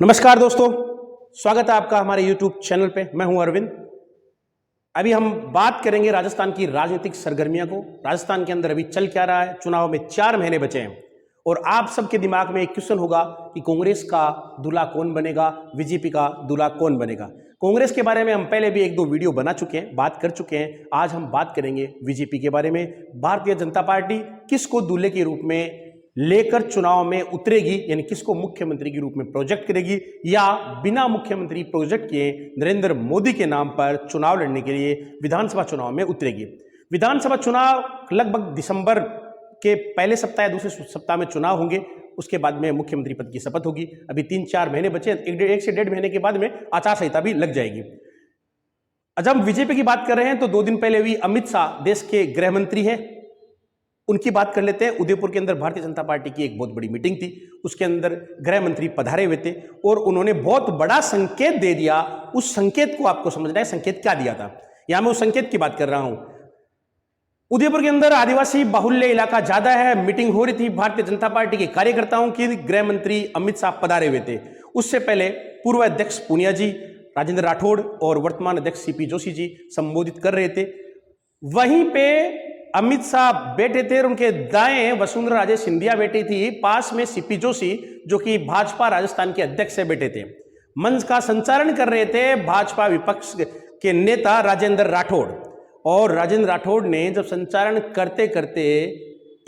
नमस्कार दोस्तों, स्वागत है आपका हमारे YouTube चैनल पे। मैं हूं अरविंद। अभी हम बात करेंगे राजस्थान की राजनीतिक सरगर्मियों को। राजस्थान के अंदर अभी चल क्या रहा है, चुनाव में 4 महीने बचे हैं और आप सबके दिमाग में एक क्वेश्चन होगा कि कांग्रेस का दूल्हा कौन बनेगा, बीजेपी का दूल्हा कौन बनेगा। कांग्रेस के बारे में हम पहले भी 1-2 वीडियो बना चुके हैं, बात कर चुके हैं। आज हम बात करेंगे बीजेपी के बारे में। भारतीय जनता पार्टी किसको दूल्हे के रूप में लेकर चुनाव में उतरेगी, यानी किसको मुख्यमंत्री के रूप में प्रोजेक्ट करेगी, या बिना मुख्यमंत्री प्रोजेक्ट किए नरेंद्र मोदी के नाम पर चुनाव लड़ने के लिए विधानसभा चुनाव में उतरेगी। विधानसभा चुनाव लगभग दिसंबर के पहले सप्ताह या दूसरे सप्ताह में चुनाव होंगे। उसके बाद में मुख्यमंत्री पद की शपथ होगी। अभी 3-4 महीने बचे, 1 से 1.5 महीने के बाद में आचार संहिता भी लग जाएगी। जब हम बीजेपी की बात कर रहे हैं तो 2 दिन पहले भी अमित शाह देश के गृह मंत्री है, उनकी बात कर लेते हैं। उदयपुर के अंदर भारतीय जनता पार्टी की एक बहुत बड़ी मीटिंग थी, उसके अंदर गृह मंत्री पधारे हुए थे और उन्होंने बहुत बड़ा संकेत दे दिया। उस संकेत को आपको समझना है, संकेत क्या दिया था। यहां मैं उस संकेत की बात कर रहा हूं। उदयपुर के अंदर आदिवासी बाहुल्य इलाका ज्यादा है। मीटिंग हो रही थी भारतीय जनता पार्टी के कार्यकर्ताओं की, गृह मंत्री अमित शाह पधारे हुए थे। उससे पहले पूर्व अध्यक्ष पूनिया जी, राजेंद्र राठौड़ और वर्तमान अध्यक्ष सीपी जोशी जी संबोधित कर रहे थे। वहीं पे अमित शाह बैठे थे और उनके दाएं वसुंधरा राजे सिंधिया बैठी थी। पास में सीपी जोशी, जो कि भाजपा राजस्थान के अध्यक्ष से बैठे थे। मंच का संचालन कर रहे थे भाजपा विपक्ष के नेता राजेंद्र राठौड़। और राजेंद्र राठौड़ ने जब संचालन करते करते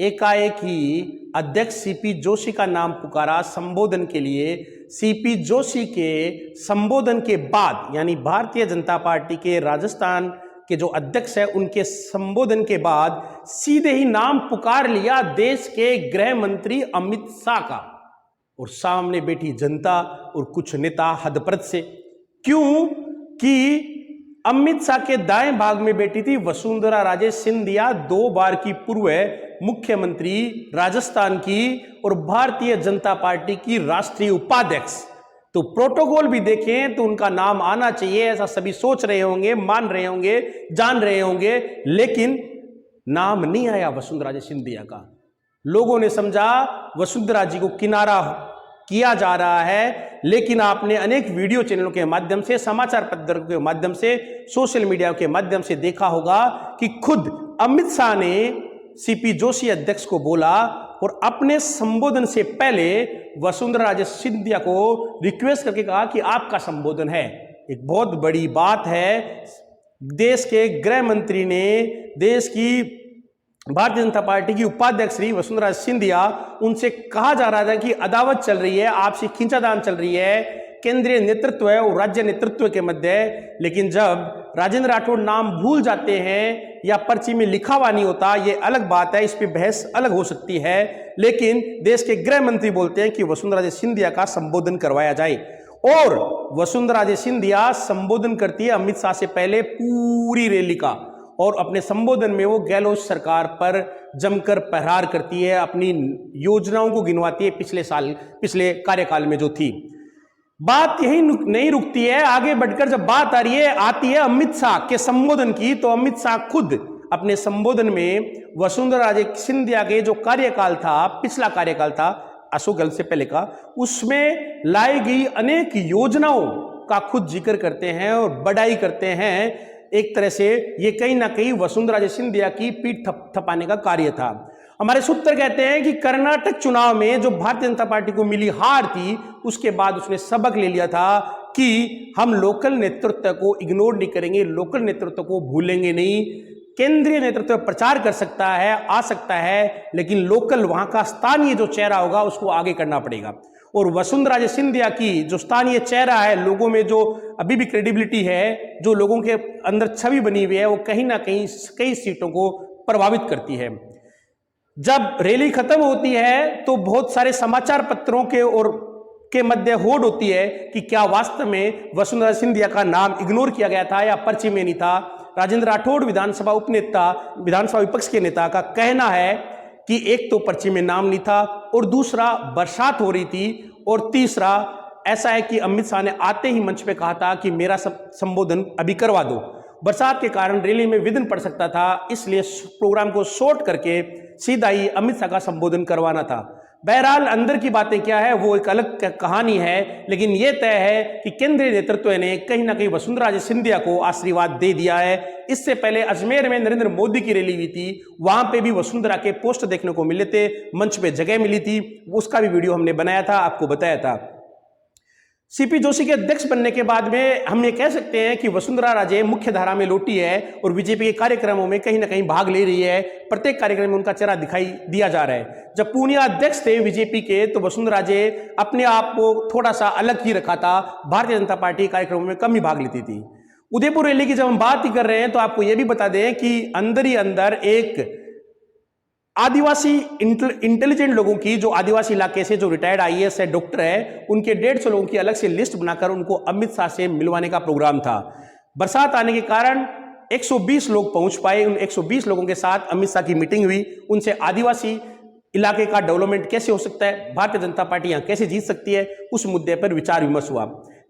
एकाएक ही अध्यक्ष सीपी जोशी का नाम पुकारा संबोधन के लिए। सीपी जोशी के संबोधन के बाद, यानी भारतीय जनता पार्टी के राजस्थान के जो अध्यक्ष है, उनके संबोधन के बाद सीधे ही नाम पुकार लिया देश के गृह मंत्री अमित शाह का। और सामने बैठी जनता और कुछ नेता हदप्रद से, क्यों कि अमित शाह के दाएं भाग में बैठी थी वसुंधरा राजे सिंधिया, 2 बार की पूर्व मुख्यमंत्री राजस्थान की और भारतीय जनता पार्टी की राष्ट्रीय उपाध्यक्ष। तो प्रोटोकॉल भी देखें तो उनका नाम आना चाहिए, ऐसा सभी सोच रहे होंगे, मान रहे होंगे, जान रहे होंगे, लेकिन नाम नहीं आया वसुंधरा राजे सिंधिया का। लोगों ने समझा वसुंधरा जी को किनारा किया जा रहा है। लेकिन आपने अनेक वीडियो चैनलों के माध्यम से, समाचार पत्रों के माध्यम से, सोशल मीडिया के माध्यम से देखा होगा कि खुद अमित शाह ने सीपी जोशी अध्यक्ष को बोला और अपने संबोधन से पहले वसुंधरा राजे सिंधिया को रिक्वेस्ट करके कहा कि आपका संबोधन है। एक बहुत बड़ी बात है। देश के गृह मंत्री ने देश की भारतीय जनता पार्टी की उपाध्यक्ष श्री वसुंधरा सिंधिया, उनसे कहा जा रहा था कि अदावत चल रही है, आपसी खींचातान चल रही है केंद्रीय नेतृत्व और राज्य नेतृत्व के मध्य। लेकिन जब राजेंद्र राठौड़ नाम भूल जाते हैं या पर्ची में लिखा हुआ नहीं होता, ये अलग बात है, इस पे बहस अलग हो सकती है। लेकिन देश के गृह मंत्री बोलते हैं कि वसुंधरा राजे सिंधिया का संबोधन करवाया जाए। और वसुंधरा राजे सिंधिया संबोधन करती है अमित शाह से पहले पूरी रैली का, और अपने संबोधन में वो गहलोत सरकार पर जमकर प्रहार करती है, अपनी योजनाओं को गिनवाती है पिछले कार्यकाल में जो थी। बात यही नहीं रुकती है, आगे बढ़कर जब बात आती है अमित शाह के संबोधन की, तो अमित शाह खुद अपने संबोधन में वसुंधरा राजे सिंधिया के जो कार्यकाल था, पिछला कार्यकाल था अशोक गहलोत से पहले का, उसमें लाई गई अनेक योजनाओं का खुद जिक्र करते हैं और बड़ाई करते हैं। एक तरह से ये कहीं ना कहीं वसुंधरा राजे सिंधिया की पीठ थपाने का कार्य था। हमारे सूत्र कहते हैं कि कर्नाटक चुनाव में जो भारतीय जनता पार्टी को मिली हार थी, उसके बाद उसने सबक ले लिया था कि हम लोकल नेतृत्व को इग्नोर नहीं करेंगे, लोकल नेतृत्व को भूलेंगे नहीं। केंद्रीय नेतृत्व प्रचार कर सकता है, आ सकता है, लेकिन लोकल वहां का स्थानीय जो चेहरा होगा उसको आगे करना पड़ेगा। और वसुंधरा राजे सिंधिया की जो स्थानीय चेहरा है, लोगों में जो अभी भी क्रेडिबिलिटी है, जो लोगों के अंदर छवि बनी हुई है, वो कहीं ना कहीं कई सीटों को प्रभावित करती है। जब रैली खत्म होती है तो बहुत सारे समाचार पत्रों के मध्य होड़ होती है कि क्या वास्तव में वसुंधरा सिंधिया का नाम इग्नोर किया गया था या पर्ची में नहीं था। राजेंद्र राठौड़ विधानसभा उपनेता, विधानसभा विपक्ष के नेता का कहना है कि एक तो पर्ची में नाम नहीं था, और दूसरा बरसात हो रही थी, और तीसरा ऐसा है कि अमित शाह ने आते ही मंच पे कहा था कि मेरा संबोधन अभी करवा दो। बरसात के कारण रैली में विघ्न पड़ सकता था, इसलिए प्रोग्राम को शॉर्ट करके सीधा ही अमित शाह का संबोधन करवाना था। बहरहाल अंदर की बातें क्या है वो एक अलग कहानी है, लेकिन यह तय है कि केंद्रीय नेतृत्व ने कहीं ना कहीं वसुंधरा राजे सिंधिया को आशीर्वाद दे दिया है। इससे पहले अजमेर में नरेंद्र मोदी की रैली हुई थी, वहां पे भी वसुंधरा के पोस्ट देखने को मिले थे, मंच पे जगह मिली थी, उसका भी वीडियो हमने बनाया था, आपको बताया था। सीपी जोशी के अध्यक्ष बनने के बाद में हम ये कह सकते हैं कि वसुंधरा राजे मुख्य धारा में लौटी है और बीजेपी के कार्यक्रमों में कहीं ना कहीं भाग ले रही है। प्रत्येक कार्यक्रम में उनका चेहरा दिखाई दिया जा रहा है। जब पूर्णिया अध्यक्ष थे बीजेपी के, तो वसुंधरा राजे अपने आप को थोड़ा सा अलग ही रखा था, भारतीय जनता पार्टी कार्यक्रमों में कम ही भाग लेती थी। उदयपुर रैली की जब हम बात ही कर रहे हैं तो आपको यह भी बता दें कि अंदर ही अंदर एक आदिवासी इंटेलिजेंट लोगों की, जो आदिवासी इलाके से जो रिटायर्ड आईएएस है, डॉक्टर है, उनके 150 लोगों की अलग से लिस्ट बनाकर उनको अमित शाह से मिलवाने का प्रोग्राम था। बरसात आने के कारण 120 लोग पहुंच पाए। उन 120 लोगों के साथ अमित शाह की मीटिंग हुई, उनसे आदिवासी इलाके का डेवलपमेंट कैसे हो सकता है, भारतीय जनता पार्टी यहां कैसे जीत सकती है, उस मुद्दे पर विचार विमर्श हुआ।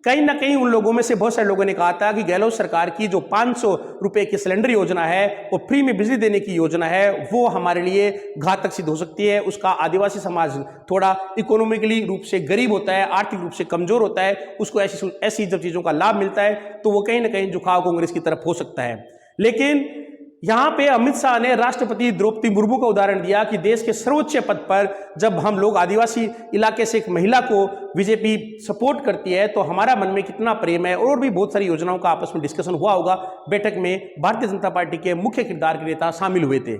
कहीं ना कहीं उन लोगों में से बहुत सारे लोगों ने कहा था कि गहलोत सरकार की जो 500 रुपए की सिलेंडर योजना है, वो फ्री में बिजली देने की योजना है, वो हमारे लिए घातक सिद्ध हो सकती है। उसका आदिवासी समाज थोड़ा इकोनॉमिकली रूप से गरीब होता है, आर्थिक रूप से कमजोर होता है, उसको ऐसी जब चीजों का लाभ मिलता है तो वो कहीं ना कहीं झुकाव कांग्रेस की तरफ हो सकता है। लेकिन यहां पे अमित शाह ने राष्ट्रपति द्रौपदी मुर्मू का उदाहरण दिया कि देश के सर्वोच्च पद पर जब हम लोग आदिवासी इलाके से एक महिला को बीजेपी सपोर्ट करती है तो हमारा मन में कितना प्रेम है। और भी बहुत सारी योजनाओं का आपस में डिस्कशन हुआ होगा। बैठक में भारतीय जनता पार्टी के मुख्य किरदार के नेता शामिल हुए थे।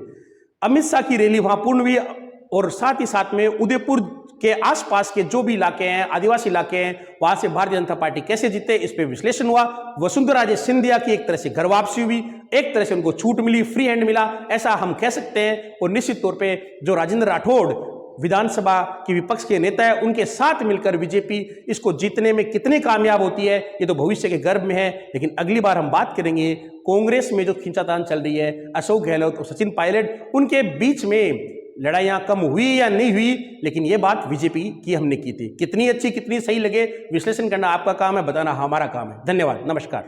अमित शाह की रैली वहां पूर्ण हुई और साथ ही साथ में उदयपुर के आसपास के जो भी इलाके हैं, आदिवासी इलाके हैं, वहां से भारतीय जनता पार्टी कैसे जीते, इस पे विश्लेषण हुआ। वसुंधरा राजे सिंधिया की एक तरह से घर वापसी हुई, एक तरह से उनको छूट मिली, फ्री हैंड मिला, ऐसा हम कह सकते हैं। और निश्चित तौर पे जो राजेंद्र राठौड़ विधानसभा के विपक्ष के नेता है, उनके साथ मिलकर बीजेपी इसको जीतने में कितनी कामयाब होती है, ये तो भविष्य के गर्भ में है। लेकिन अगली बार हम बात करेंगे कांग्रेस में जो खींचातान चल रही है, अशोक गहलोत और सचिन पायलट, उनके बीच में लड़ाइयां कम हुई या नहीं हुई, लेकिन यह बात बीजेपी की हमने की थी। कितनी अच्छी कितनी सही लगे, विश्लेषण करना आपका काम है, बताना हमारा काम है। धन्यवाद, नमस्कार।